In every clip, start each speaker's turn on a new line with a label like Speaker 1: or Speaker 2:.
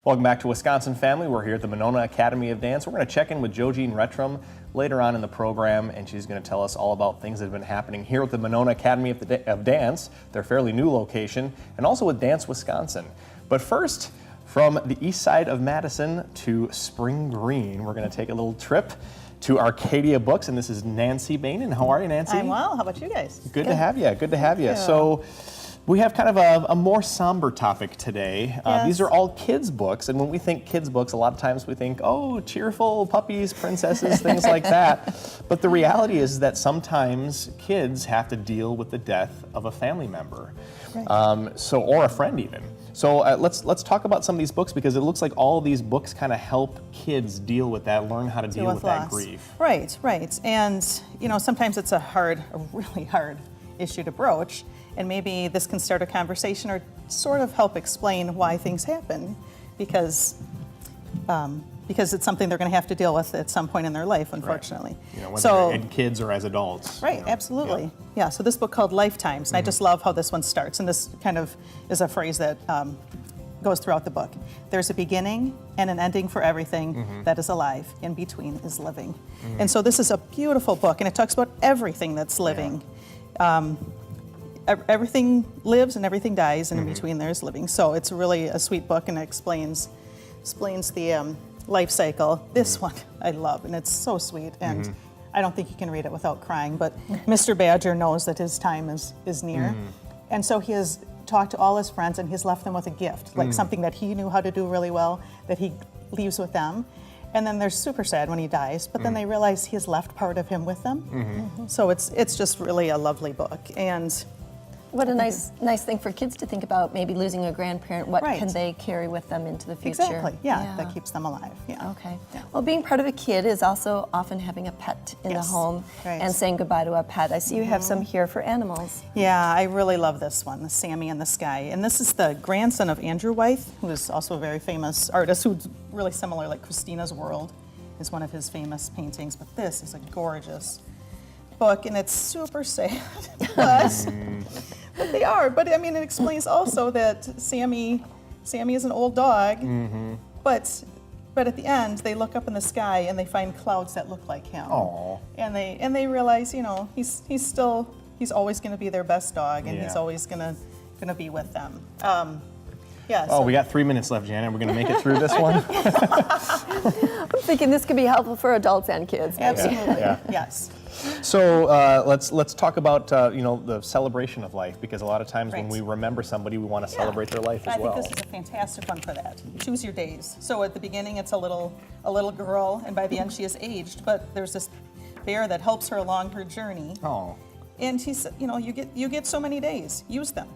Speaker 1: Welcome back to Wisconsin Family. We're here at the Monona Academy of Dance. We're going to check in with Jo-Jean Rettrum later on in the program, and she's going to tell us all about things that have been happening here at the Monona Academy of Dance, their fairly new location, and also with Dance Wisconsin. But first, from the east side of Madison to Spring Green, we're going to take a little trip to Arcadia Books, and this is Nancy Bainan. How are you, Nancy?
Speaker 2: I'm well. How about you guys?
Speaker 1: Good to have you. Good to have you. So we have kind of a more somber topic today. These are all kids' books, and when we think kids' books, a lot of times we think, oh, cheerful puppies, princesses, things like that. But the reality is that sometimes kids have to deal with the death of a family member, or a friend even. So let's talk about some of these books, because it looks like all of these books kind of help kids deal with that, learn how to deal with that grief.
Speaker 2: Right. And you know, sometimes it's a really hard issue to broach, and maybe this can start a conversation or sort of help explain why things happen, because it's something they're going to have to deal with at some point in their life, unfortunately.
Speaker 1: Right. You know, whether they're kids or as adults.
Speaker 2: Right, absolutely. Yeah, so this book called Lifetimes, and I just love how this one starts, and this kind of is a phrase that goes throughout the book. There's a beginning and an ending for everything that is alive. In between is living. And so this is a beautiful book, and it talks about everything that's living. Everything lives and everything dies, and in between there's living. So it's really a sweet book, and it explains the life cycle. This one I love, and it's so sweet, and I don't think you can read it without crying, but Mr. Badger knows that his time is near, and so he has talked to all his friends, and he's left them with a gift, like something that he knew how to do really well, that he leaves with them. And then they're super sad when he dies, but then they realize he has left part of him with them. So it's just really a lovely book. And
Speaker 3: what a nice thing for kids to think about, maybe losing a grandparent. What can they carry with them into the future?
Speaker 2: Exactly, that keeps them alive. Yeah.
Speaker 3: Okay. Yeah. Well, being part of a kid is also often having a pet in the home and saying goodbye to a pet. I see you have some here for animals.
Speaker 2: Yeah, I really love this one, the Sammy in the Sky. And this is the grandson of Andrew Wythe, who is also a very famous artist, who's really similar, like Christina's World is one of his famous paintings. But this is a gorgeous book, and it's super sad. But they are. But I mean, it explains also that Sammy is an old dog, but at the end they look up in the sky and they find clouds that look like him.
Speaker 1: Aww.
Speaker 2: And they realize, you know, he's always going to be their best dog, and he's always going to be with them. So
Speaker 1: we got 3 minutes left, Janet. We're going to make it through this one.
Speaker 3: I'm thinking this could be helpful for adults and kids.
Speaker 2: Absolutely. Yes.
Speaker 1: So let's talk about the celebration of life, because a lot of times when we remember somebody, we want to celebrate their life as well.
Speaker 2: I think this is a fantastic one for that. Choose your days. So at the beginning, it's a little girl, and by the end, she is aged. But there's this bear that helps her along her journey.
Speaker 1: Oh.
Speaker 2: And he said, you know, you get so many days. Use them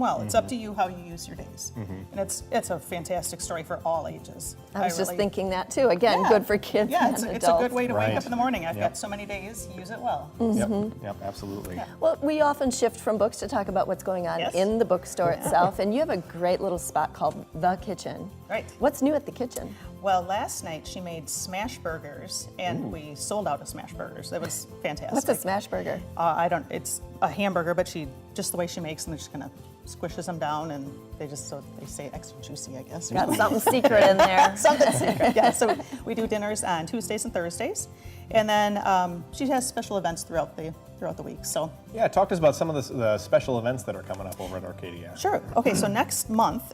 Speaker 2: well. It's up to you how you use your days. And it's a fantastic story for all ages.
Speaker 3: I was just thinking that too. Again, good for kids and adults.
Speaker 2: It's a good way to wake up in the morning. I've got so many days. Use it well.
Speaker 1: Yep, absolutely.
Speaker 2: Yeah.
Speaker 3: Well, we often shift from books to talk about what's going on in the bookstore itself, and you have a great little spot called The Kitchen.
Speaker 2: Right.
Speaker 3: What's new at The Kitchen?
Speaker 2: Well, last night she made smash burgers, and we sold out of smash burgers. It was fantastic.
Speaker 3: What's a smash burger?
Speaker 2: It's a hamburger, but just the way she makes them, she just kind of squishes them down, and they say extra juicy, I guess.
Speaker 3: Got something secret in there.
Speaker 2: Something secret, yeah. So we do dinners on Tuesdays and Thursdays, and then she has special events throughout the week. So
Speaker 1: talk to us about some of the special events that are coming up over at Arcadia.
Speaker 2: Sure. Okay, so next month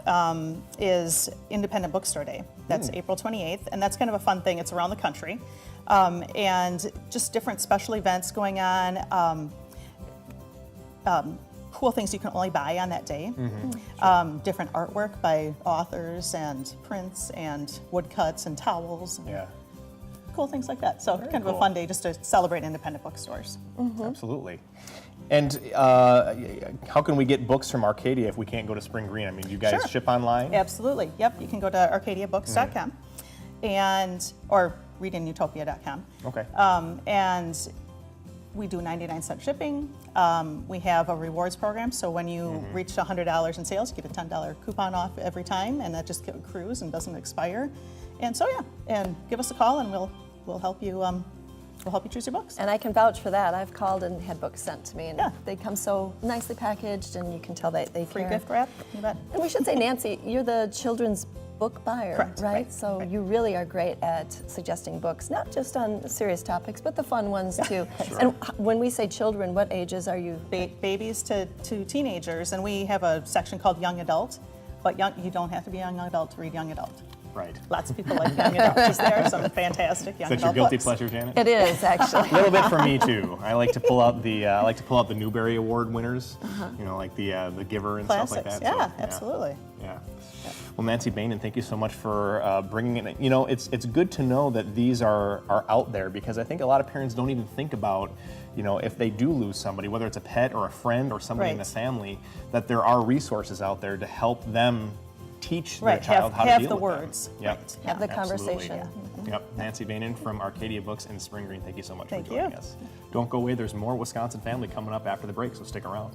Speaker 2: is Independent Bookstore Day. That's April 28th, and that's kind of a fun thing. It's around the country, and just different special events going on. Cool things you can only buy on that day. Different artwork by authors and prints and woodcuts and towels. And cool things like that. So kind of a fun day just to celebrate independent bookstores.
Speaker 1: Absolutely. And how can we get books from Arcadia if we can't go to Spring Green? I mean, do you guys ship online?
Speaker 2: Absolutely. Yep. You can go to arcadiabooks.com or readinutopia.com.
Speaker 1: Okay.
Speaker 2: And we do 99-cent shipping. We have a rewards program, so when you reach $100 in sales, you get a $10 coupon off every time, and that just accrues and doesn't expire. And so and give us a call, and we'll help you. We'll help you choose your books.
Speaker 3: And I can vouch for that. I've called and had books sent to me, and they come so nicely packaged, and you can tell they
Speaker 2: free
Speaker 3: care.
Speaker 2: gift wrap. You bet.
Speaker 3: And we should say, Nancy, you're the children's book buyer,
Speaker 2: Correct,
Speaker 3: right?
Speaker 2: right,
Speaker 3: So
Speaker 2: right.
Speaker 3: you really are great at suggesting books, not just on serious topics, but the fun ones too. And when we say children, what ages are you?
Speaker 2: Babies to teenagers, and we have a section called young adult, but you don't have to be a young adult to read young adult.
Speaker 1: Right.
Speaker 2: Lots of people like young adults. There are some fantastic young
Speaker 1: Is that
Speaker 2: adult
Speaker 1: your guilty
Speaker 2: books.
Speaker 1: pleasure, Janet?
Speaker 3: It is actually.
Speaker 1: A little bit for me too. I like to pull out the Newbery Award winners. You know, like the Giver and
Speaker 2: Classics.
Speaker 1: stuff like that.
Speaker 2: Yeah,
Speaker 1: So,
Speaker 2: absolutely.
Speaker 1: Yeah. Well, Nancy Bainan, thank you so much for bringing it. You know, it's good to know that these are out there, because I think a lot of parents don't even think about, you know, if they do lose somebody, whether it's a pet or a friend or somebody in the
Speaker 2: Right.
Speaker 1: family, that there are resources out there to help them teach their
Speaker 2: Right,
Speaker 1: child how to
Speaker 2: have
Speaker 1: deal
Speaker 2: the
Speaker 1: with
Speaker 2: words.
Speaker 1: them. Yep.
Speaker 2: Right.
Speaker 3: Have the
Speaker 1: Absolutely.
Speaker 3: conversation.
Speaker 1: Yep. Nancy Bainan from Arcadia Books in Spring Green, thank you so much
Speaker 2: Thank
Speaker 1: for joining
Speaker 2: you.
Speaker 1: us. Don't go away, there's more Wisconsin Family coming up after the break, so stick around.